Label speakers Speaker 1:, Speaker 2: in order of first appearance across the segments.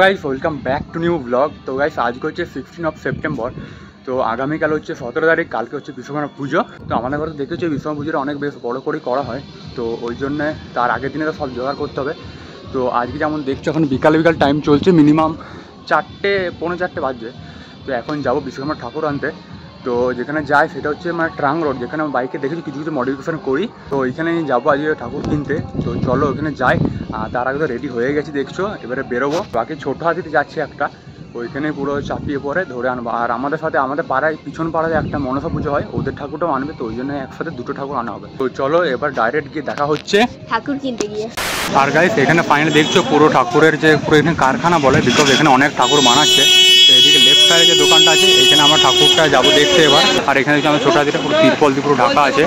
Speaker 1: Guys welcome back to new blog. তো guys আজকে হচ্ছে 16 সেপ্টেম্বর। তো আগামীকাল হচ্ছে 17 তারিখ, কালকে হচ্ছে বিশ্বকর্মা পুজো। তো আমাদের ঘরে দেখতে হচ্ছে বিশ্বকর্মা পুজোটা অনেক বেশ বড় করেই করা হয়। তো ওই জন্যে তার আগের দিনে তো সব জোগাড় করতে হবে। তো আজকে যেমন দেখছো এখন বিকাল টাইম চলছে, মিনিমাম 4টে পৌনে 4টে বাজছে। তো এখন যাবো বিশ্বকর্মা ঠাকুর আনতে। তো যেখানে যাই সেটা হচ্ছে মানে ট্রাং রোড, যেখানে আমি বাইকে দেখেছি কিছু কিছু মডিফিকেশন করি। তো ওইখানে যাবো আজকে ঠাকুর কিনতে। তো চলো ওখানে যাই। তার আগে তো রেডি হয়ে গেছি দেখছো, এবারে বেরোবো। বাকি ছোটো হাতিতে যাচ্ছে একটা, ওইখানে পুরো চাপিয়ে পরে ধরে আনবো। আর আমাদের সাথে আমাদের পাড়ায় পিছন পাড়ায় একটা মনসা পুজো হয়, ওদের ঠাকুরটাও আনবে। তো ওই জন্য একসাথে দুটো ঠাকুর আনা হবে। তো চলো এবার ডাইরেক্ট গিয়ে দেখা হচ্ছে
Speaker 2: ঠাকুর কিনতে গিয়ে।
Speaker 1: আর গাইস এখানে ফাইনালি দেখছো পুরো ঠাকুরের যে পুরো এখানে কারখানা বলে, বিকজ এখানে অনেক ঠাকুর বানাচ্ছে। তো এদিকে লেফট সাইডে যে দোকানটা আছে, এখানে আমার ঠাকুরটা যাবো দেখতে এবার। আর এখানে দেখছি আমার ছোটা দিটা পুরো তিরপল দিয়ে পুরো ঢাকা আছে,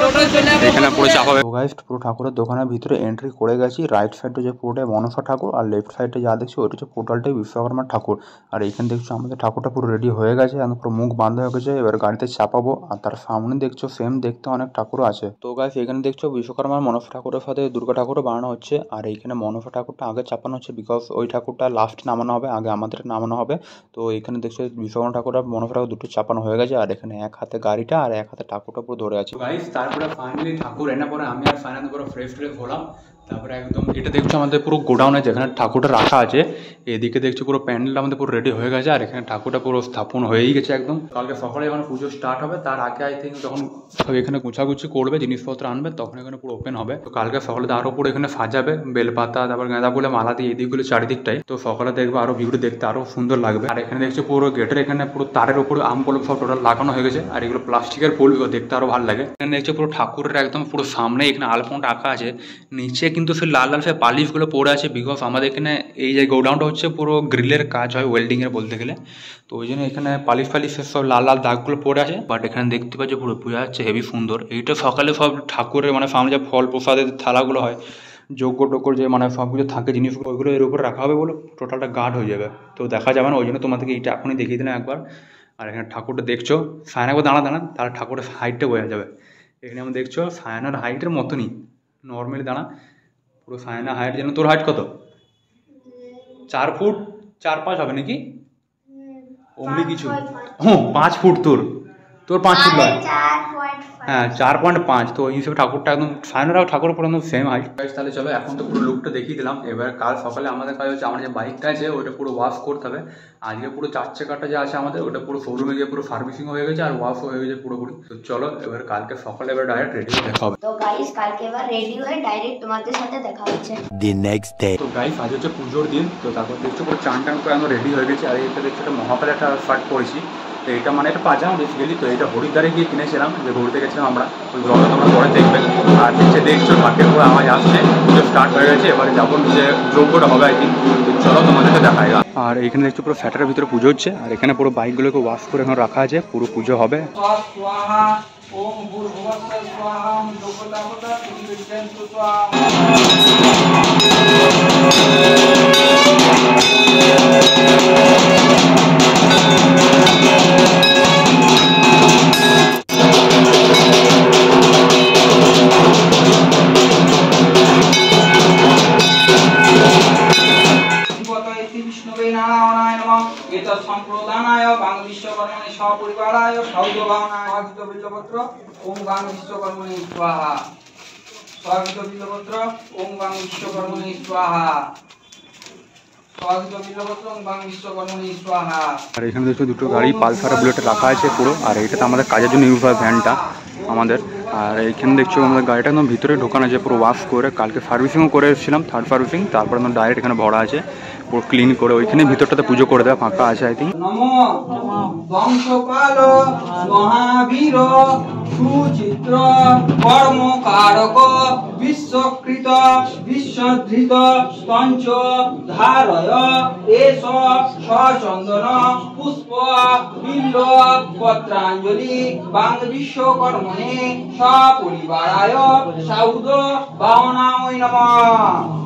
Speaker 1: এখানে পুরো চাপা হবে। গাইস পুরো ঠাকুরের দোকানের ভিতরে এন্ট্রি করে গেছি। রাইট সাইডে যে পুরোটাই মনসা ঠাকুর, আর লেফট সাইডে যা দেখছি ওইটা হচ্ছে টোটালটাই বিশ্বকর্মার ঠাকুর। আর এখানে দেখছো আমাদের ঠাকুরটা পুরো রেডি হয়ে গেছে, এখন পুরো মুখ বাঁধা হয়ে গেছে। এবার গাড়িতে চাপাবো। আর তার সামনে দেখছো সেম দেখতে অনেক ঠাকুরও আছে। তো গাইস এখানে দেখছো বিশ্বকর্মার মনসা ঠাকুরের সাথে দুর্গা ঠাকুরও বানানো হচ্ছে। আর এইখানে মনসা ঠাকুরটা আগে চাপানো হচ্ছে, বিকজ ওই ঠাকুরটা লাস্ট নামানো হবে, আগে আমাদের নামানো হবে। তো এখানে দেখছো বিশ্বকর্মা ঠাকুর আর মনসা ঠাকুর দুটো চাপানো হয়ে গেছে। আর এখানে এক হাতে গাড়িটা আর এক হাতে ঠাকুরটা পুরো ধরে আছে। গাইস তারপরে ফাইনালি ঠাকুর এনে পরে আমি আর ফাইনালি পুরো ফ্রেশ হলাম। তারপরে একদম এটা দেখছো আমাদের পুরো গোডাউনে যেখানে ঠাকুরটা রাখা আছে, এদিকে দেখছো পুরো প্যান্ডেলটা আমাদের পুরো রেডি হয়ে গেছে। আর এখানে ঠাকুরটা পুরো স্থাপন হয়েই গেছে একদম। কালকে সকালে যখন পুজো স্টার্ট হবে তার আগে আই থিঙ্ক যখন সব এখানে গুছাগুছি করবে, জিনিসপত্র আনবে, তখন এখানে পুরো ওপেন হবে। তো কালকে সকালে আরও পুরো এখানে সাজাবে বেলপাতা, তারপর গাঁদা ফুলে মালা দিয়ে এদিকগুলো চারিদিকটাই। তো সকালে দেখবে আরো ভিউটা দেখতে আরো সুন্দর লাগবে। আর এখানে দেখছো পুরো গেটের এখানে পুরো তারের উপরে আম পলব সব টোটাল লাগানো হয়ে গেছে। আর এগুলো প্লাস্টিকের ফুল, দেখতে আরো ভালো লাগে। এখানে দেখছো পুরো ঠাকুরের একদম পুরো সামনে এখানে আলপনাটা আঁকা আছে, নিচে কিন্তু সেই লাল লাল সেই পালিশগুলো পড়ে আছে। বিকজ আমাদের এখানে এই যে গোডাউনটা হচ্ছে পুরো গ্রিলের কাজ হয়, ওয়েল্ডিং এর বলতে গেলে। তো ওই জন্য এখানে পালিশ সব লাল লাল দাগগুলো পড়ে আছে। বাট এখানে দেখতে পাচ্ছি পুরো বোঝা যাচ্ছে হেভি সুন্দর। এইটা সকালে সব ঠাকুরের মানে সামনে যে ফল প্রসাদের থালাগুলো হয়, যজ্ঞ টজ্ঞ যে মানে সব কিছু থাকে জিনিসগুলো, ওইগুলো এর উপরে রাখা হবে বলে টোটালটা গার্ড হয়ে যাবে। তো দেখা যাবে না, ওই জন্য তোমাদেরকে এইটা এখনই দেখিয়ে দিলাম একবার। আর এখানে ঠাকুরটা দেখছো সায়না একবার দাঁড়া তাহলে ঠাকুরের হাইটটা বোঝা যাবে। এখানে আমরা দেখছো সায়নার হাইটের মতনই নর্মালি দাঁড়া, পুরো সায়না হাইট। যেন তোর হাইট কত? 4 ফুট 4-5 হবে নাকি অমনি কিছু? 5 ফুট। তোর 5 ফুট নয়, হ্যাঁ 4.5। তো ওই হিসেবে ঠাকুরটা একদম সায়নারাও ঠাকুর পুরো একদম সেম হাইট। তাহলে চলো এখন তো পুরো লুকটা দেখিয়ে দিলাম। এবার কাল সকালে আমাদের কাজ হচ্ছে আমার যে বাইকটা আছে ওটা পুরো ওয়াশ করতে হবে। আজকে পুরো 4 চাকাটা যে আছে আমাদের ওটা পুরো শোরুমে গিয়ে পুরো সার্ভিসিং হয়ে গেছে আর ওয়াশও হয়ে গেছে পুরোপুরি। তো চলো এবার কালকে সকালে এবার ডাইরেক্ট রেডি হয়ে দেখা হবে।
Speaker 2: তো গাইস কালকে এবার রেডি হয়ে ডাইরেক্ট তোমাদের সাথে দেখা হচ্ছে
Speaker 3: দি নেক্সট ডে।
Speaker 1: তো গাইস আজ হচ্ছে পুজোর দিন। তো তারপর দেখছো পুরো চান করে আমরা রেডি হয়ে গেছি। আর এটা দেখছো একটা মহাকালে একটা শার্ট পরেছি। তো এটা মানে একটা পাজামা বেসিক্যালি। তো এটা হরিদ্বারে গিয়ে কিনেছিলাম, যে ঘুরতে গেছিলাম আমরা, ওই ব্লগটা তোমরা পরে দেখবেন। আর নিচে দেখছো ঢাকের পুরো আওয়াজ আসছে, পুজো স্টার্ট হয়ে গেছে। এবারে যাবো নিচে যজ্ঞটা হবে আই থিঙ্ক। তো চলো তোমাদেরকে দেখাই। আর এখানে দেখছো পুরো ফ্যাটারের ভিতরে পুজো হচ্ছে। আর এখানে পুরো বাইকগুলোকে ওয়াশ করে এখন রাখা আছে, পুরো পুজো হবে।
Speaker 4: সম্প্রদানায় বাং বিশ্বকর্মণি সপরিবারায় সৌজভাবনায় স্বাগত বিল্লপত্র ওম বাং বিশ্বকর্মণি স্বাহা। স্বাগত বিল্লপত্র ওম বাং বিশ্বকর্মণি স্বাহা। স্বাগত বিল্লপত্র ওম বাং বিশ্বকর্মণি স্বাহা।
Speaker 1: আর এখানে দেখছো দুটো গাড়ি পালসার বুলেট রাখা আছে পুরো। আর এইটা তো আমাদের কাজের জন্য ইউজ হয় ভ্যানটা আমাদের। আর এইখানে দেখছো আমাদের গাড়িটা একদম ভিতরে ঢোকানো আছে পুরো ওয়াশ করে। কালকে সার্ভিসিংও করে এসেছিলাম, থার্ড সার্ভিসিং। তারপর একদম ডাইরেক্ট এখানে ভরা আছে পুরো ক্লিন করে। ওইখানে ভিতরটাতে পুজো করে দেওয়া ফাঁকা আছে আই থিঙ্ক।
Speaker 4: নমো বংশপাল মহাবীর সুচিত্র কর্মকারক বিশ্বকৃত বিশ্বধৃত পঞ্চ ধারয় এস সচন্দন পুষ্প বিল্ল পত্রাঞ্জলি বাং বিশ্বকর্মণে সপরিবারায় সাউদ বাহনায় নমঃ।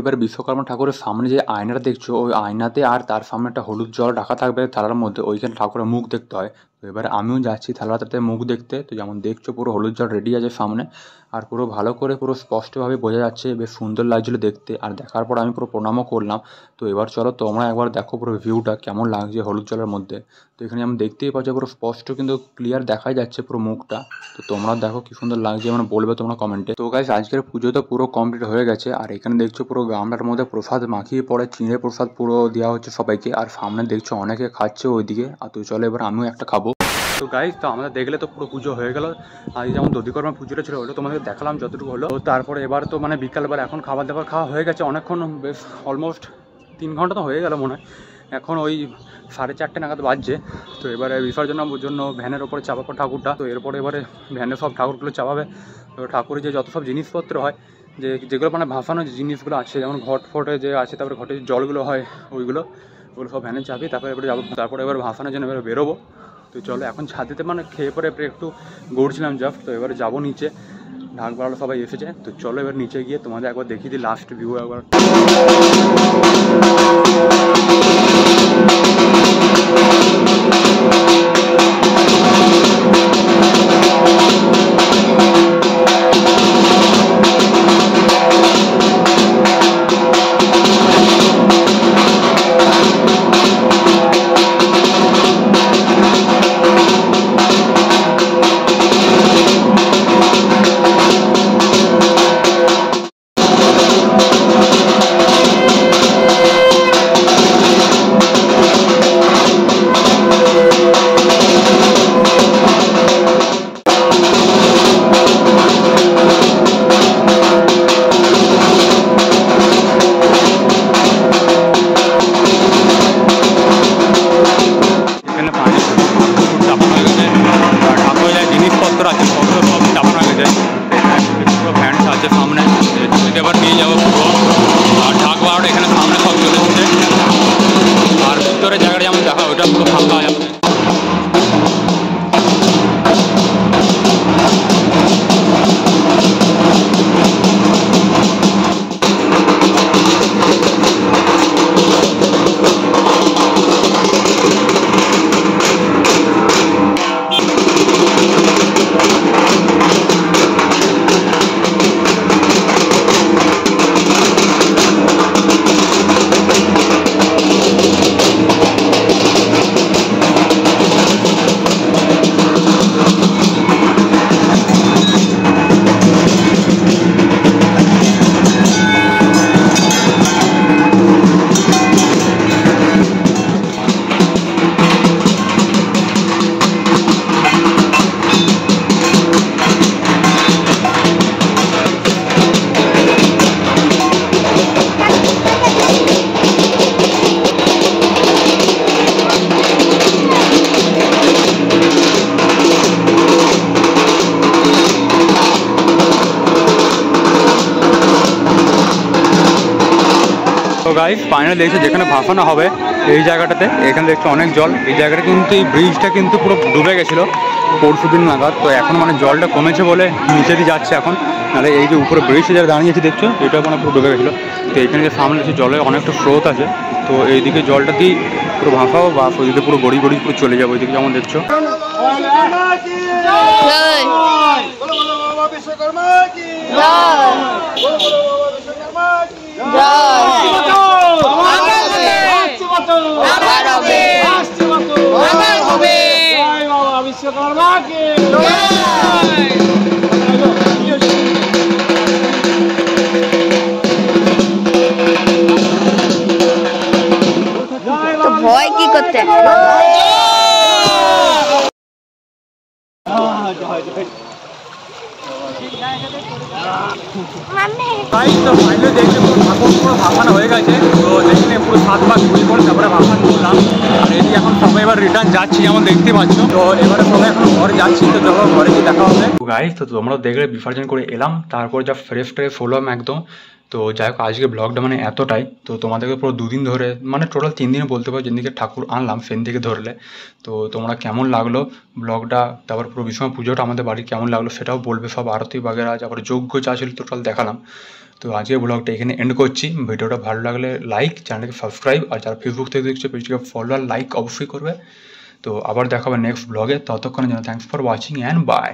Speaker 1: এবার বিশ্বকর্মা ঠাকুরের সামনে যে আয়নাটা দেখছো ওই আয়নাতে আর তার সামনে একটা হলুদ জল রাখা থাকবে থালার মধ্যে, ওইখানে ঠাকুরের মুখ দেখতে হয়। তো এবারে আমিও যাচ্ছি থালাটাতে মুখ দেখতে। তো যেমন দেখছো পুরো হলুদ জল রেডি আছে সামনে, আর পুরো ভালো করে পুরো স্পষ্টভাবে বোঝা যাচ্ছে, বেশ সুন্দর লাগছিলো দেখতে। আর দেখার পর আমি পুরো প্রণামও করলাম। তো এবার চলো তোমরা একবার দেখো পুরো ভিউটা কেমন লাগছে হলুদ জলের মধ্যে। তো এখানে আমি দেখতেই পাচ্ছি পুরো স্পষ্ট কিন্তু ক্লিয়ার দেখাই যাচ্ছে পুরো মুখটা। তো তোমরা দেখো কি সুন্দর লাগছে, মানে বলবে তোমরা কমেন্টে। তো গাইস আজকের পুজো তো পুরো কমপ্লিট হয়ে গেছে, আর এখানে দেখছো পুরো গামলার মধ্যে প্রসাদ মাখিয়ে পড়ে চিঁড়ে প্রসাদ পুরো দেওয়া হচ্ছে সবাইকে, আর সামনে দেখছো অনেকে খাচ্ছে ওইদিকে। আর তো চলো এবার আমিও একটা খাবো। তো গাইস তো আমরা দেখলে তো পুরো পুজো হয়ে গেল। আজ যেমন দধিকর্মা পুজোটা ছিল ওটা তোমাদের দেখালাম যতটুকু হলো। তো তারপরে এবার তো মানে বিকালবেলা এখন খাবার দাবার খাওয়া হয়ে গেছে অনেকক্ষণ, বেশ অলমোস্ট 3 ঘন্টা তো হয়ে গেল মনে হয়। এখন ওই 4:30 নাগাদ বাজছে। তো এবারে বিসর্জনের জন্য ভ্যানের ওপরে চাপাবো ঠাকুরটা। তো এরপরে এবারে ভ্যানে সব ঠাকুরগুলো চাপাবে। তো ঠাকুরের যে যত সব জিনিসপত্র হয়, যেগুলো মানে ভাসানো যে জিনিসগুলো আছে, যেমন ঘট ফটে যে আছে, তারপরে ঘটে যে জলগুলো হয় ওইগুলো সব ভ্যানে চাপি। তারপরে এবারে যাবো, তারপরে এবার ভাসানোর জন্য এবারে বেরোবো। তো চলো এখন ছাদেতে মানে খেয়ে পরে একটু গড়ছিলাম জাস্ট। তো এবারে যাবো নিচে, ঢাক বাড়ালো সবাই এসেছে। তো চলো এবার নিচে গিয়ে তোমাদের একবার দেখিয়ে দিই লাস্ট ভিউ একবার। তো গাইস ফাইনালি দেখছো যেখানে ভাসানো হবে এই জায়গাটাতে, এখানে দেখছো অনেক জল। এই জায়গাটা কিন্তু এই ব্রিজটা কিন্তু পুরো ডুবে গেছিলো পরশু দিন নাগাদ। তো এখন মানে জলটা কমেছে বলে নিচে দিয়ে যাচ্ছে এখন, নাহলে এই যে উপরে ব্রিজটা যারা দাঁড়িয়েছে দেখছো এটা মানে পুরো ডুবে গেছিলো। তো এখানে যে সামনে দেখছি জলের অনেকটা স্রোত আছে। তো এইদিকে জলটা দিয়ে পুরো ভাসাবো বা ওইদিকে পুরো গড়ি গড়ি পুরো চলে যাবো ওইদিকে যেমন দেখছো।
Speaker 2: ভয় কি করতে
Speaker 1: ভাসানো হয়ে গেছে। তো দেখলে পুরো 7 ভাগ ঘুরি করে তারপরে ভাসান করলাম। আর এদিকে এখন সবাই এবার রিটার্ন যাচ্ছি যেমন দেখতে পাচ্ছ। তো এবারে সবাই এখন ঘরে যাচ্ছি। তো চলো ঘরে গিয়ে দেখা হবে। গাইস তো তোমরা দেখলে বিসর্জন করে এলাম, তারপর যা ফ্রেশ ট্রেশ হলাম একদম। তো যাই হোক আজকে ব্লগটা মানে এতটাই। তো তোমাদেরকে পুরো 2 দিন ধরে মানে টোটাল 3 দিনে বলতে পারো যেদিকে ঠাকুর আনলাম সেদিন থেকে ধরলে। তো তোমরা কেমন লাগলো ব্লগটা, তারপর পুরো বিশ্বকর্মা পুজোটা আমাদের বাড়ি কেমন লাগলো সেটাও বলবে সব। আরতি বাগেরা তারপরে যজ্ঞ চা ছিল টোটাল দেখালাম। তো আজকের ব্লগটা এখানে এন্ড করছি। ভিডিওটা ভালো লাগলে লাইক, চ্যানেলকে সাবস্ক্রাইব, আর যারা ফেসবুক থেকে দেখছো পেজটাকে ফলো আর লাইক অবশ্যই করবে। তো আবার দেখাবে নেক্সট ব্লগে, ততক্ষণের জন্য thanks for watching and by.